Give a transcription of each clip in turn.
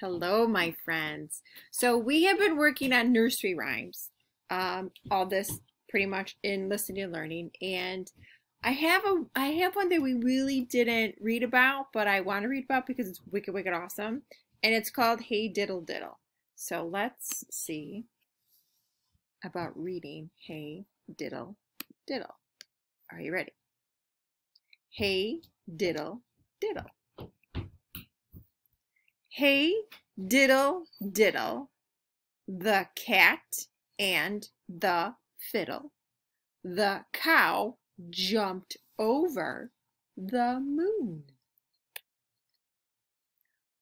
Hello, my friends. So we have been working on nursery rhymes, all this pretty much in listening and learning. And I have one that we really didn't read about, but I want to read about because it's wicked, wicked awesome. And it's called Hey Diddle Diddle. So let's see about reading Hey Diddle Diddle. Are you ready? Hey Diddle Diddle. Hey diddle diddle, the cat and the fiddle. The cow jumped over the moon.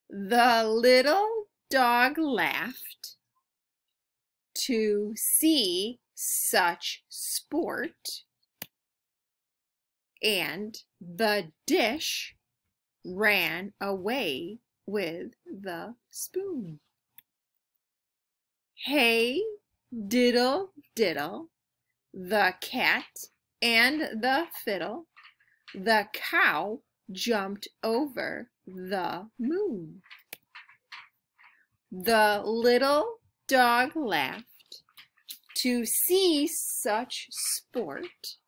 The little dog laughed to see such sport, and the dish ran away with the spoon. Hey diddle diddle, the cat and the fiddle. The cow jumped over the moon. The little dog laughed to see such sport,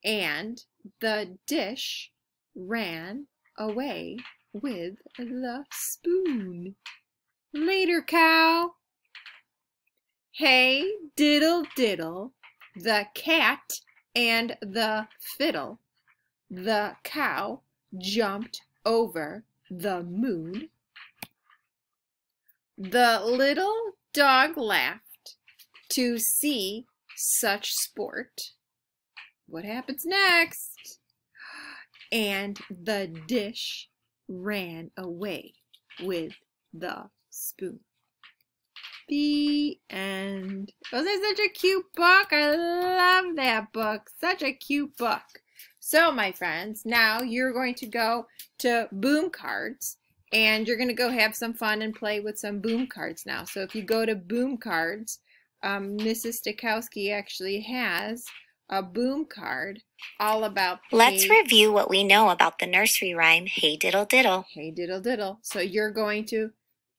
and the dish ran away with the spoon. Later, cow. Hey diddle diddle, the cat and the fiddle. The cow jumped over the moon. The little dog laughed to see such sport. What happens next? And the dish ran away with the spoon. The end. Was it such a cute book? I love that book. Such a cute book. So, my friends, now you're going to go to Boom Cards, and you're going to go have some fun and play with some Boom Cards now. So if you go to Boom Cards, Mrs. Stokowski actually has a Boom Card all about Let's review what we know about the nursery rhyme, Hey Diddle Diddle. Hey Diddle Diddle. So you're going to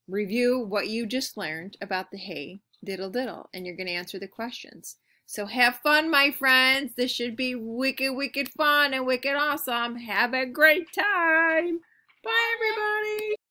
review what you just learned about the Hey Diddle Diddle, and you're going to answer the questions. So have fun, my friends. This should be wicked, wicked fun and wicked awesome. Have a great time. Bye, everybody.